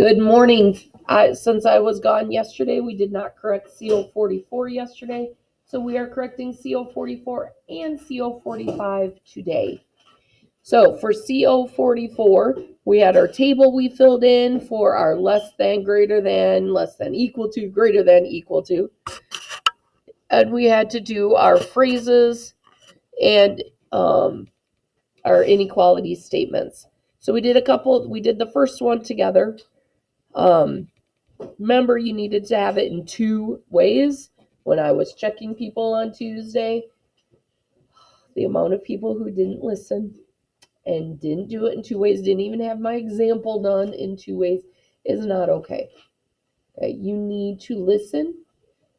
Good morning. Since I was gone yesterday, we did not correct CO44 yesterday, so we are correcting CO44 and CO45 today. So for CO44, we had our table we filled in for our less than, greater than, less than, equal to, greater than, equal to. And we had to do our phrases and our inequality statements. So we did the first one together. Remember, you needed to have it in two ways. When I was checking people on Tuesday, the amount of people who didn't listen and didn't do it in two ways, didn't even have my example done in two ways, is not okay. Okay, you need to listen.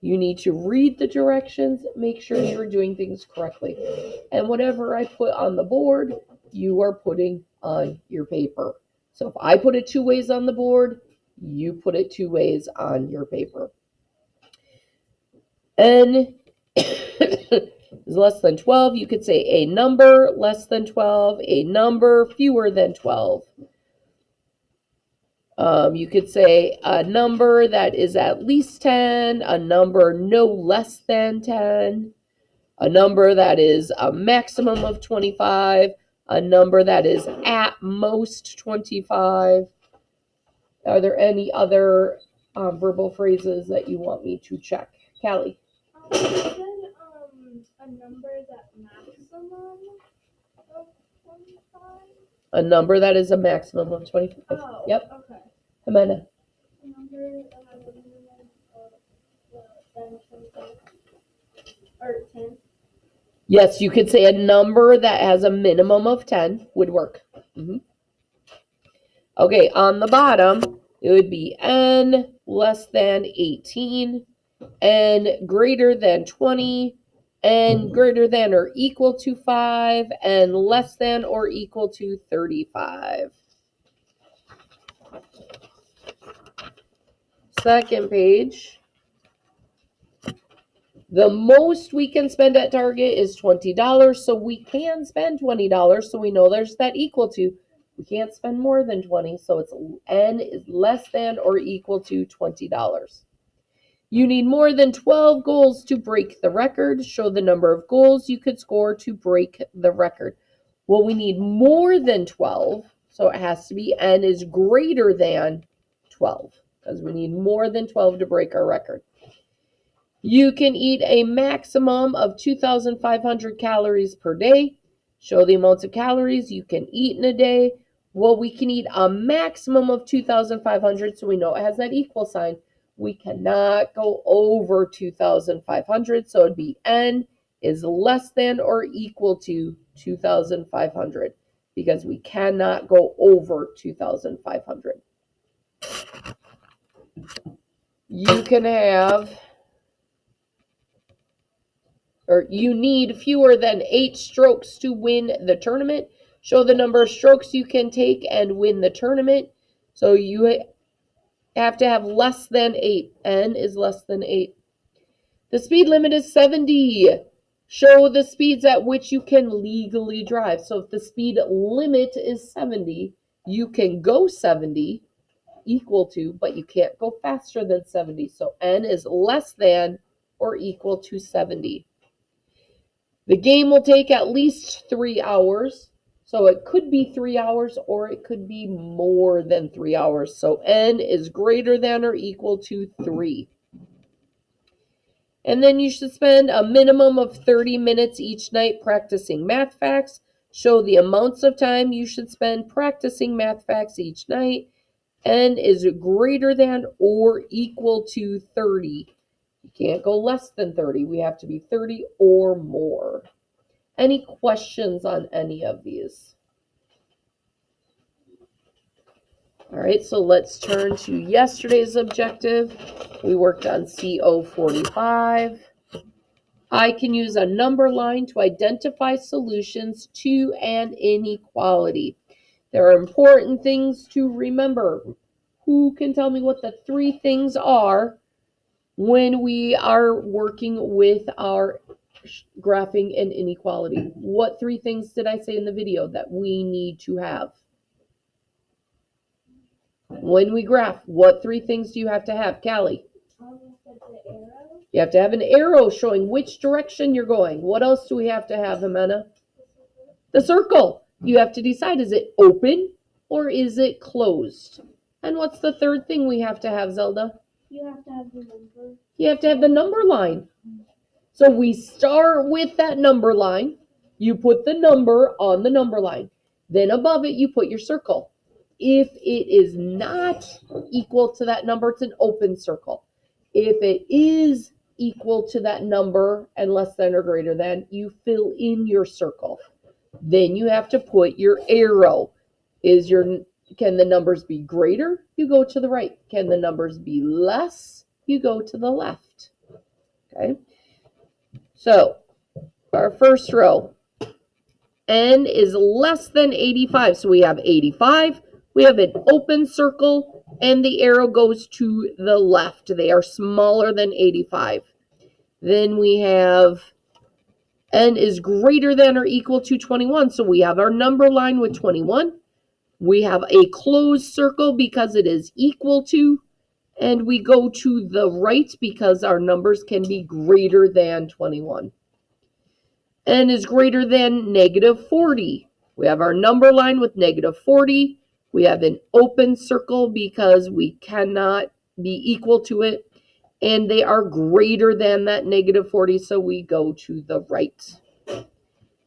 You need to read the directions, make sure you're doing things correctly. And whatever I put on the board, you are putting on your paper. So if I put it two ways on the board, you put it two ways on your paper. N is less than 12. You could say a number less than 12, a number fewer than 12. You could say a number that is at least 10, a number no less than 10, a number that is a maximum of 25, a number that is at most 25. Are there any other verbal phrases that you want me to check? Callie? A number that maximum of 25? A number that is a maximum of 25. Oh, yep. Okay. Amanda? A number that has a minimum of 25 or 10. Yes, you could say a number that has a minimum of 10 would work. Okay, on the bottom, it would be n less than 18, n greater than 20, n greater than or equal to 5, and less than or equal to 35. Second page. The most we can spend at Target is $20, so we can spend $20, so we know there's that equal to. We can't spend more than 20, so it's n is less than or equal to $20. You need more than 12 goals to break the record. Show the number of goals you could score to break the record. Well, we need more than 12, so it has to be n is greater than 12, because we need more than 12 to break our record. You can eat a maximum of 2,500 calories per day. Show the amounts of calories you can eat in a day. Well, we can eat a maximum of 2,500, so we know it has that equal sign. We cannot go over 2,500, so it'd be n is less than or equal to 2,500, because we cannot go over 2,500. You can have... or you need fewer than 8 strokes to win the tournament. Show the number of strokes you can take and win the tournament. So you have to have less than 8. N is less than 8. The speed limit is 70. Show the speeds at which you can legally drive. So if the speed limit is 70, you can go 70 equal to, but you can't go faster than 70. So N is less than or equal to 70. The game will take at least 3 hours. So it could be 3 hours or it could be more than 3 hours. So n is greater than or equal to 3. And then you should spend a minimum of 30 minutes each night practicing math facts. Show the amounts of time you should spend practicing math facts each night. N is greater than or equal to 30. You can't go less than 30. We have to be 30 or more. Any questions on any of these? All right, so let's turn to yesterday's objective. We worked on CO45. I can use a number line to identify solutions to an inequality. There are important things to remember. Who can tell me what the 3 things are when we are working with our graphing an inequality? What 3 things did I say in the video that we need to have? When we graph, what 3 things do you have to have, Callie? The arrow. You have to have an arrow showing which direction you're going. What else do we have to have, Jimena? The circle. You have to decide, is it open or is it closed? And what's the third thing we have to have, Zelda? You have to have the number. You have to have the number line. So we start with that number line. You put the number on the number line. Then above it, you put your circle. If it is not equal to that number, it's an open circle. If it is equal to that number and less than or greater than, you fill in your circle. Then you have to put your arrow. Can the numbers be greater? You go to the right. Can the numbers be less? You go to the left. Okay. So our first row, n is less than 85. So we have 85. We have an open circle and the arrow goes to the left. They are smaller than 85. Then we have n is greater than or equal to 21. So we have our number line with 21. We have a closed circle because it is equal to, and we go to the right because our numbers can be greater than 21. N is greater than negative 40. We have our number line with negative 40. We have an open circle because we cannot be equal to it. And they are greater than that negative 40, so we go to the right.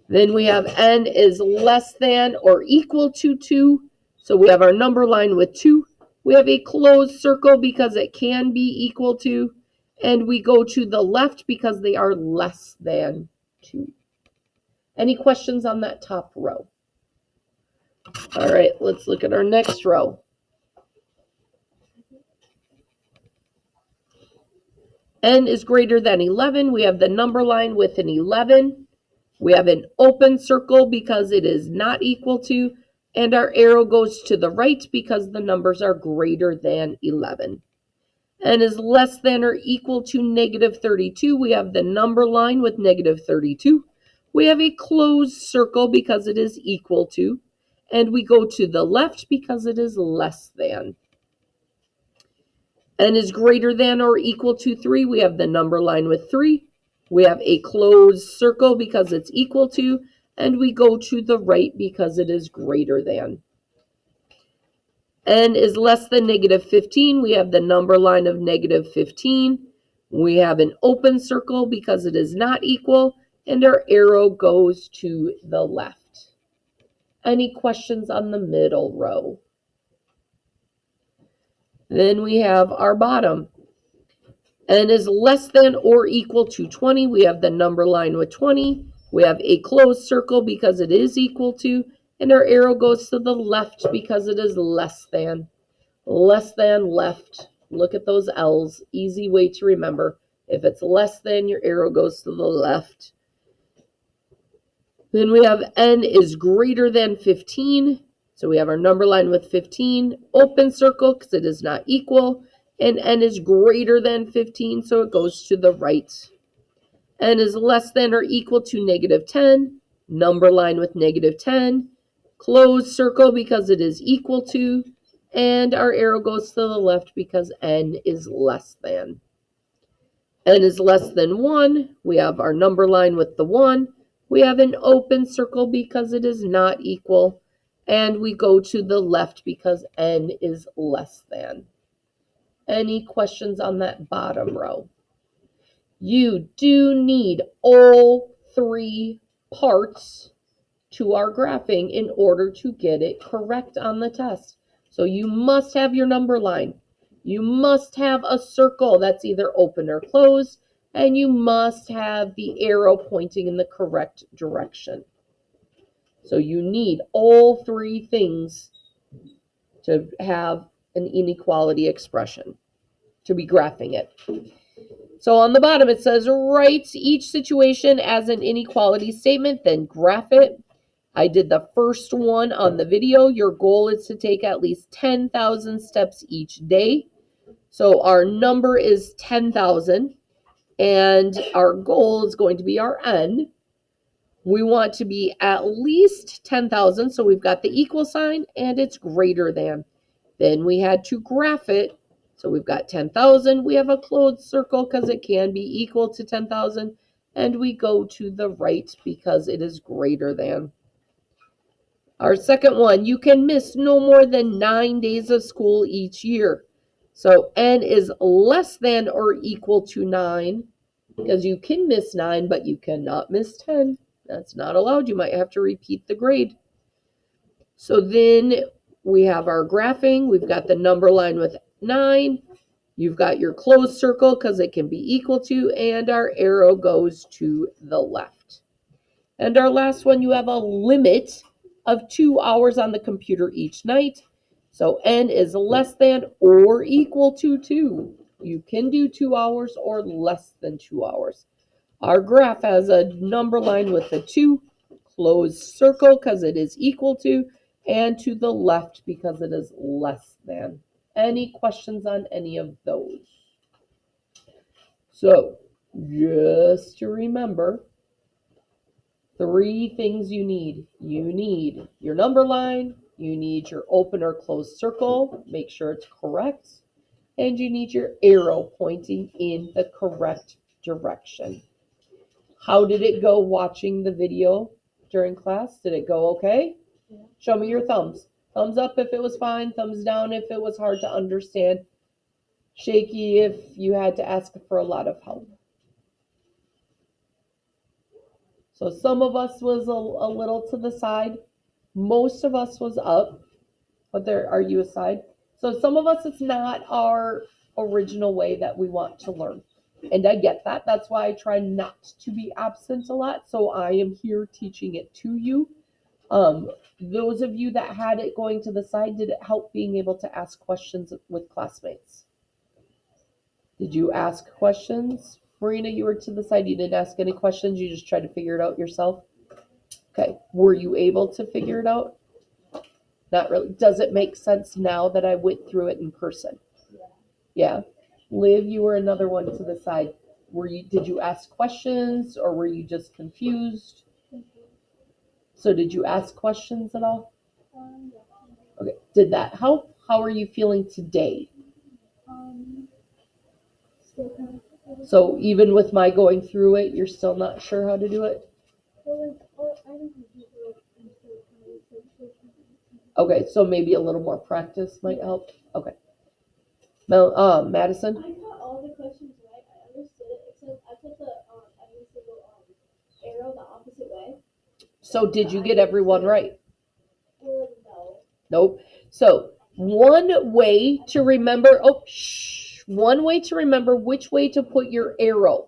Then we have n is less than or equal to 2. So we have our number line with 2. We have a closed circle because it can be equal to. And we go to the left because they are less than 2. Any questions on that top row? All right, let's look at our next row. N is greater than 11. We have the number line with an 11. We have an open circle because it is not equal to, and our arrow goes to the right because the numbers are greater than 11. N is less than or equal to negative 32. We have the number line with negative 32. We have a closed circle because it is equal to, and we go to the left because it is less than. N is greater than or equal to 3. We have the number line with 3. We have a closed circle because it's equal to, and we go to the right because it is greater than. N is less than negative 15. We have the number line of negative 15. We have an open circle because it is not equal, and our arrow goes to the left. Any questions on the middle row? Then we have our bottom. N is less than or equal to 20. We have the number line with 20. We have a closed circle because it is equal to, and our arrow goes to the left because it is less than. Less than, left. Look at those L's. Easy way to remember. If it's less than, your arrow goes to the left. Then we have N is greater than 15. So we have our number line with 15. Open circle because it is not equal. And N is greater than 15, so it goes to the right. N is less than or equal to negative 10. Number line with negative 10. Closed circle because it is equal to. And our arrow goes to the left because N is less than. N is less than 1. We have our number line with the 1. We have an open circle because it is not equal. And we go to the left because N is less than. Any questions on that bottom row? You do need all 3 parts to our graphing in order to get it correct on the test. So you must have your number line. You must have a circle that's either open or closed, and you must have the arrow pointing in the correct direction. So you need all 3 things to have an inequality expression, to be graphing it. So on the bottom it says, write each situation as an inequality statement, then graph it. I did the first one on the video. Your goal is to take at least 10,000 steps each day. So our number is 10,000, and our goal is going to be our N. We want to be at least 10,000, so we've got the equal sign, and it's greater than. Then we had to graph it. So we've got 10,000. We have a closed circle because it can be equal to 10,000. And we go to the right because it is greater than. Our second one, you can miss no more than 9 days of school each year. So n is less than or equal to 9, because you can miss 9, but you cannot miss 10. That's not allowed. You might have to repeat the grade. So then we have our graphing. We've got the number line with 9. You've got your closed circle because it can be equal to, and our arrow goes to the left. And our last one, you have a limit of 2 hours on the computer each night. So n is less than or equal to 2. You can do 2 hours or less than 2 hours. Our graph has a number line with a 2, closed circle because it is equal to, and to the left because it is less than. Any questions on any of those? So, just to remember, 3 things you need. You need your number line, you need your open or closed circle, make sure it's correct, and you need your arrow pointing in the correct direction. How did it go watching the video during class? Did it go okay? Yeah. Show me your thumbs. Thumbs up if it was fine, thumbs down if it was hard to understand, shaky if you had to ask for a lot of help. So some of us was a little to the side. Most of us was up. But are you aside? So some of us, it's not our original way that we want to learn. And I get that. That's why I try not to be absent a lot. So I am here teaching it to you. Those of you that had it going to the side, did it help being able to ask questions with classmates? Did you ask questions? Marina, you were to the side. You didn't ask any questions. You just tried to figure it out yourself. Okay. Were you able to figure it out? Not really. Does it make sense now that I went through it in person? Yeah. Liv, you were another one to the side. Did you ask questions or were you just confused? So did you ask questions at all? Yeah. Okay. Did that help? How are you feeling today? Still kind of. So even with my going through it, you're still not sure how to do it? Well, I don't computer. I'm still kind of. Okay, so maybe a little more practice might help. Okay. Madison? I got all the questions right. I understood it, except I put the every single arrow the opposite way. So did you get everyone right? Well, no. Nope. So one way to remember, one way to remember which way to put your arrow.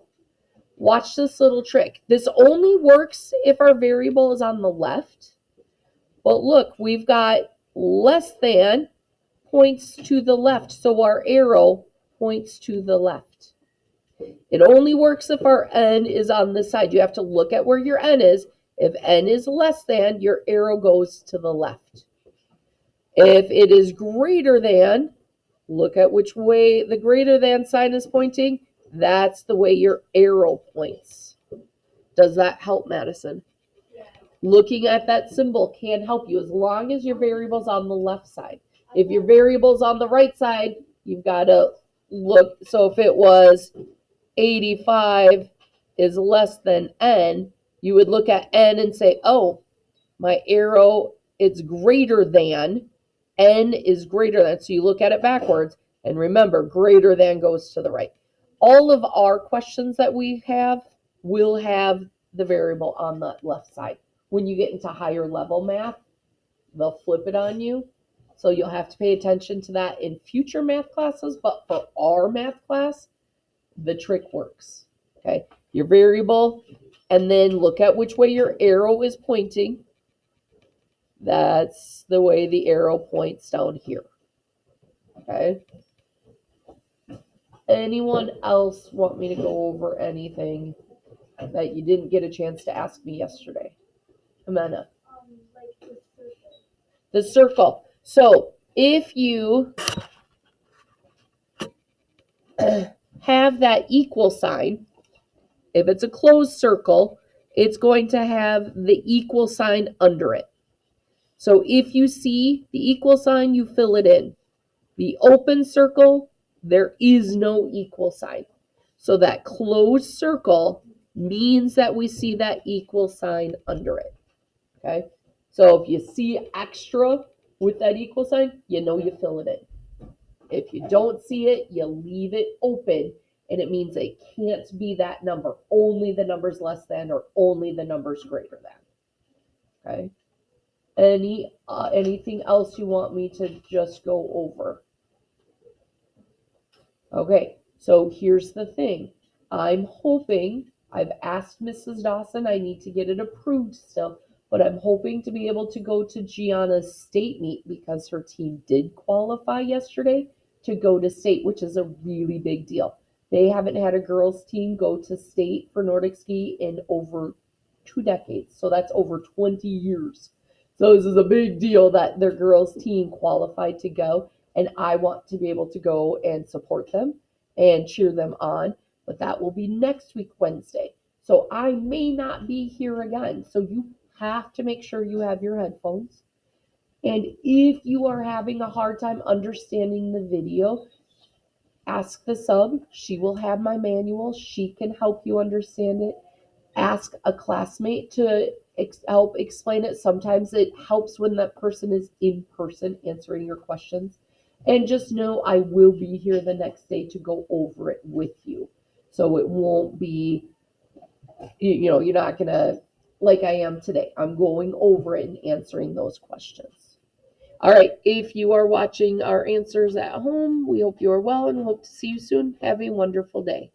Watch this little trick. This only works if our variable is on the left. But look, we've got less than points to the left, so our arrow points to the left. It only works if our n is on this side. You have to look at where your n is. If n is less than, your arrow goes to the left. If it is greater than, look at which way the greater than sign is pointing. That's the way your arrow points. Does that help, Madison? Yeah. Looking at that symbol can help you as long as your variable's on the left side. If your variable's on the right side, you've got to look. So if it was 85 is less than n, you would look at n and say, oh, my arrow, it's greater than, n is greater than. So you look at it backwards, and remember, greater than goes to the right. All of our questions that we have will have the variable on the left side. When you get into higher level math, they'll flip it on you. So you'll have to pay attention to that in future math classes, but for our math class, the trick works. Okay, your variable, and then look at which way your arrow is pointing. That's the way the arrow points down here. Okay. Anyone else want me to go over anything that you didn't get a chance to ask me yesterday? Amanda. Like the circle. The circle. So if you have that equal sign, if it's a closed circle, it's going to have the equal sign under it. So if you see the equal sign, you fill it in. The open circle, there is no equal sign. So that closed circle means that we see that equal sign under it. Okay? So if you see extra with that equal sign, you know you fill it in. If you don't see it, you leave it open, and it means it can't be that number. Only the number's less than or only the number's greater than. Okay? Anything else you want me to just go over? Okay, so here's the thing. I'm hoping, I've asked Mrs. Dawson, I need to get it approved still, but I'm hoping to be able to go to Gianna's state meet because her team did qualify yesterday to go to state, which is a really big deal. They haven't had a girls' team go to state for Nordic ski in over 2 decades, so that's over 20 years. So this is a big deal that their girls' team qualified to go, and I want to be able to go and support them and cheer them on. But that will be next week, Wednesday. So I may not be here again. So you have to make sure you have your headphones. And if you are having a hard time understanding the video, ask the sub. She will have my manual. She can help you understand it. Ask a classmate to help explain it. Sometimes it helps when that person is in person answering your questions. And just know I will be here the next day to go over it with you. So it won't be, you're not going to, like I am today. I'm going over it and answering those questions. All right. If you are watching our answers at home, we hope you are well and hope to see you soon. Have a wonderful day.